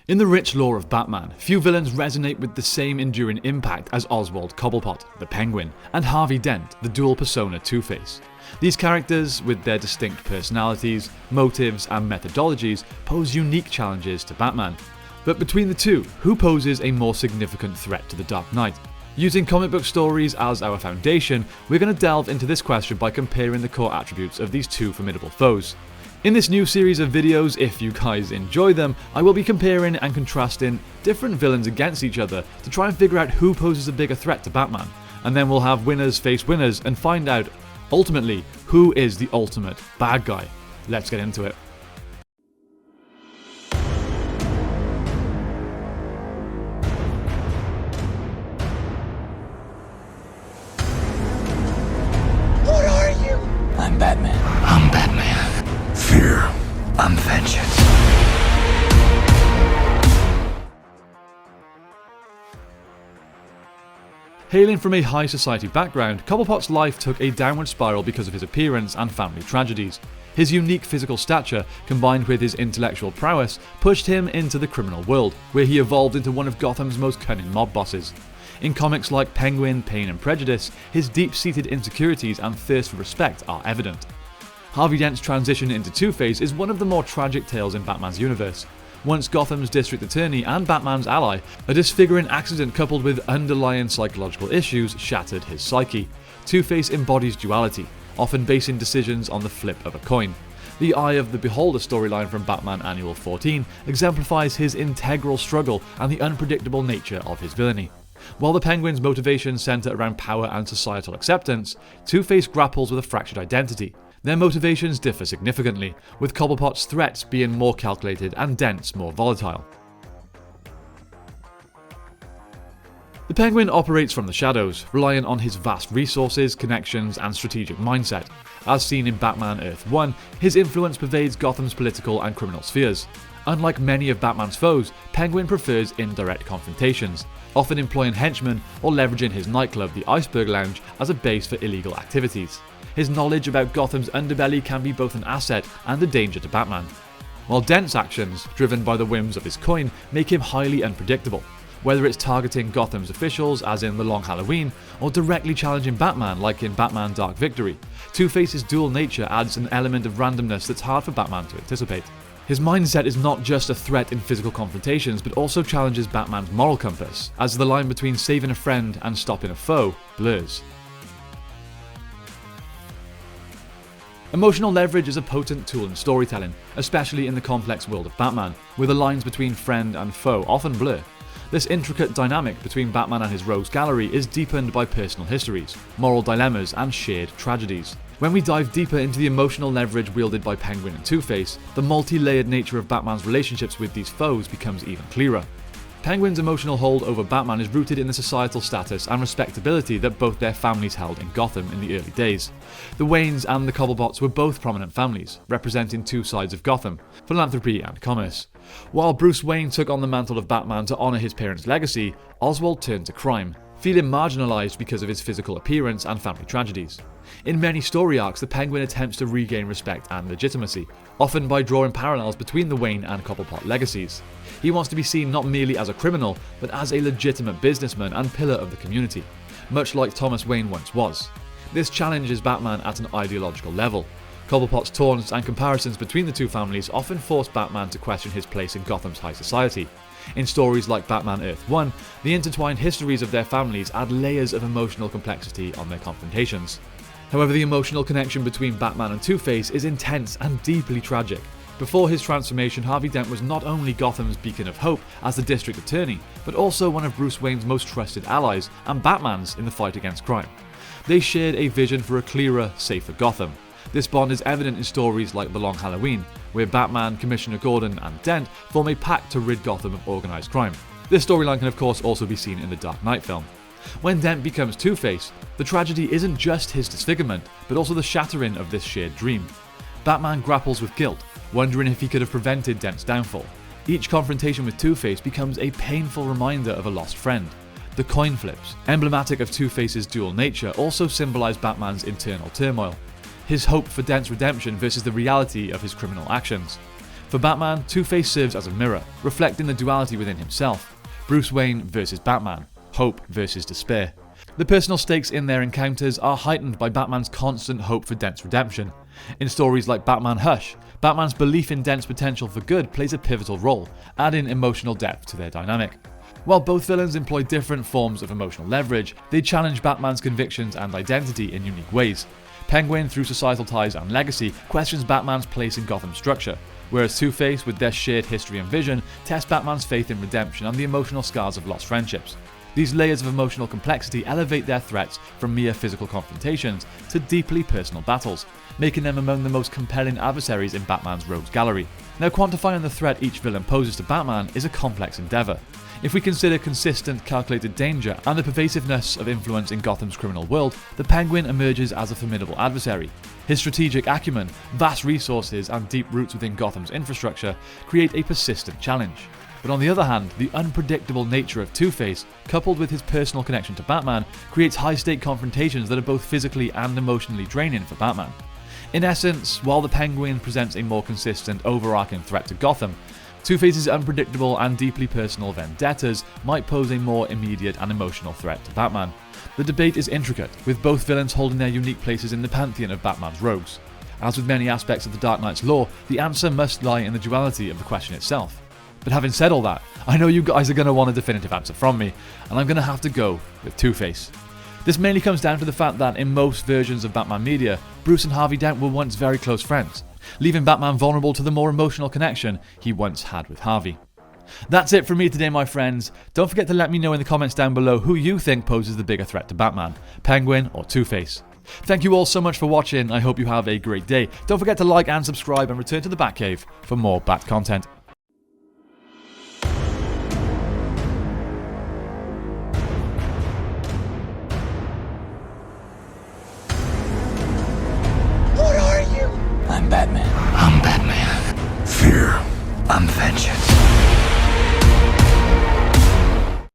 In the rich lore of Batman, few villains resonate with the same enduring impact as Oswald Cobblepot, the Penguin, and Harvey Dent, the dual-persona Two-Face. These characters, with their distinct personalities, motives, and methodologies, pose unique challenges to Batman. But between the two, who poses a more significant threat to the Dark Knight? Using comic book stories as our foundation, we're going to delve into this question by comparing the core attributes of these two formidable foes. In this new series of videos, if you guys enjoy them, I will be comparing and contrasting different villains against each other to try and figure out who poses a bigger threat to Batman. And then we'll have winners face winners and find out, ultimately, who is the ultimate bad guy. Let's get into it. What are you? I'm Batman. I'm Batman. Fear. I'm vengeance. Hailing from a high society background, Cobblepot's life took a downward spiral because of his appearance and family tragedies. His unique physical stature, combined with his intellectual prowess, pushed him into the criminal world, where he evolved into one of Gotham's most cunning mob bosses. In comics like Penguin, Pain and Prejudice, his deep-seated insecurities and thirst for respect are evident. Harvey Dent's transition into Two-Face is one of the more tragic tales in Batman's universe. Once Gotham's district attorney and Batman's ally, a disfiguring accident coupled with underlying psychological issues shattered his psyche. Two-Face embodies duality, often basing decisions on the flip of a coin. The Eye of the Beholder storyline from Batman Annual 14 exemplifies his integral struggle and the unpredictable nature of his villainy. While the Penguin's motivations center around power and societal acceptance, Two-Face grapples with a fractured identity. Their motivations differ significantly, with Cobblepot's threats being more calculated and Dent's more volatile. The Penguin operates from the shadows, relying on his vast resources, connections, and strategic mindset. As seen in Batman Earth 1, his influence pervades Gotham's political and criminal spheres. Unlike many of Batman's foes, Penguin prefers indirect confrontations, often employing henchmen or leveraging his nightclub, the Iceberg Lounge, as a base for illegal activities. His knowledge about Gotham's underbelly can be both an asset and a danger to Batman. While Dent's actions, driven by the whims of his coin, make him highly unpredictable. Whether it's targeting Gotham's officials, as in The Long Halloween, or directly challenging Batman, like in Batman Dark Victory, Two-Face's dual nature adds an element of randomness that's hard for Batman to anticipate. His mindset is not just a threat in physical confrontations, but also challenges Batman's moral compass, as the line between saving a friend and stopping a foe blurs. Emotional leverage is a potent tool in storytelling, especially in the complex world of Batman, where the lines between friend and foe often blur. This intricate dynamic between Batman and his rogues gallery is deepened by personal histories, moral dilemmas, and shared tragedies. When we dive deeper into the emotional leverage wielded by Penguin and Two-Face, the multi-layered nature of Batman's relationships with these foes becomes even clearer. Penguin's emotional hold over Batman is rooted in the societal status and respectability that both their families held in Gotham in the early days. The Waynes and the Cobblebots were both prominent families, representing two sides of Gotham, philanthropy and commerce. While Bruce Wayne took on the mantle of Batman to honour his parents' legacy, Oswald turned to crime, feeling marginalised because of his physical appearance and family tragedies. In many story arcs, the Penguin attempts to regain respect and legitimacy, often by drawing parallels between the Wayne and Cobblepot legacies. He wants to be seen not merely as a criminal, but as a legitimate businessman and pillar of the community, much like Thomas Wayne once was. This challenges Batman at an ideological level. Cobblepot's taunts and comparisons between the two families often force Batman to question his place in Gotham's high society. In stories like Batman Earth 1, the intertwined histories of their families add layers of emotional complexity on their confrontations. However, the emotional connection between Batman and Two-Face is intense and deeply tragic. Before his transformation, Harvey Dent was not only Gotham's beacon of hope as the district attorney, but also one of Bruce Wayne's most trusted allies and Batman's in the fight against crime. They shared a vision for a clearer, safer Gotham. This bond is evident in stories like The Long Halloween, where Batman, Commissioner Gordon and Dent form a pact to rid Gotham of organised crime. This storyline can of course also be seen in the Dark Knight film. When Dent becomes Two-Face, the tragedy isn't just his disfigurement, but also the shattering of this shared dream. Batman grapples with guilt, wondering if he could have prevented Dent's downfall. Each confrontation with Two-Face becomes a painful reminder of a lost friend. The coin flips, emblematic of Two-Face's dual nature, also symbolise Batman's internal turmoil. His hope for Dent's redemption versus the reality of his criminal actions. For Batman, Two-Face serves as a mirror, reflecting the duality within himself. Bruce Wayne versus Batman, hope versus despair. The personal stakes in their encounters are heightened by Batman's constant hope for Dent's redemption. In stories like Batman Hush, Batman's belief in Dent's potential for good plays a pivotal role, adding emotional depth to their dynamic. While both villains employ different forms of emotional leverage, they challenge Batman's convictions and identity in unique ways. Penguin, through societal ties and legacy, questions Batman's place in Gotham's structure, whereas Two-Face, with their shared history and vision, test Batman's faith in redemption and the emotional scars of lost friendships. These layers of emotional complexity elevate their threats from mere physical confrontations to deeply personal battles, making them among the most compelling adversaries in Batman's rogues gallery. Now, quantifying the threat each villain poses to Batman is a complex endeavour. If we consider consistent, calculated danger and the pervasiveness of influence in Gotham's criminal world, the Penguin emerges as a formidable adversary. His strategic acumen, vast resources, and deep roots within Gotham's infrastructure create a persistent challenge. But on the other hand, the unpredictable nature of Two-Face, coupled with his personal connection to Batman, creates high-stake confrontations that are both physically and emotionally draining for Batman. In essence, while the Penguin presents a more consistent, overarching threat to Gotham, Two-Face's unpredictable and deeply personal vendettas might pose a more immediate and emotional threat to Batman. The debate is intricate, with both villains holding their unique places in the pantheon of Batman's rogues. As with many aspects of the Dark Knight's lore, the answer must lie in the duality of the question itself. But having said all that, I know you guys are going to want a definitive answer from me, and I'm going to have to go with Two-Face. This mainly comes down to the fact that in most versions of Batman media, Bruce and Harvey Dent were once very close friends, leaving Batman vulnerable to the more emotional connection he once had with Harvey. That's it from me today, my friends. Don't forget to let me know in the comments down below who you think poses the bigger threat to Batman, Penguin or Two-Face. Thank you all so much for watching. I hope you have a great day. Don't forget to like and subscribe and return to the Batcave for more Bat content. What are you? I'm Batman. I'm Batman. Fear. I'm vengeance.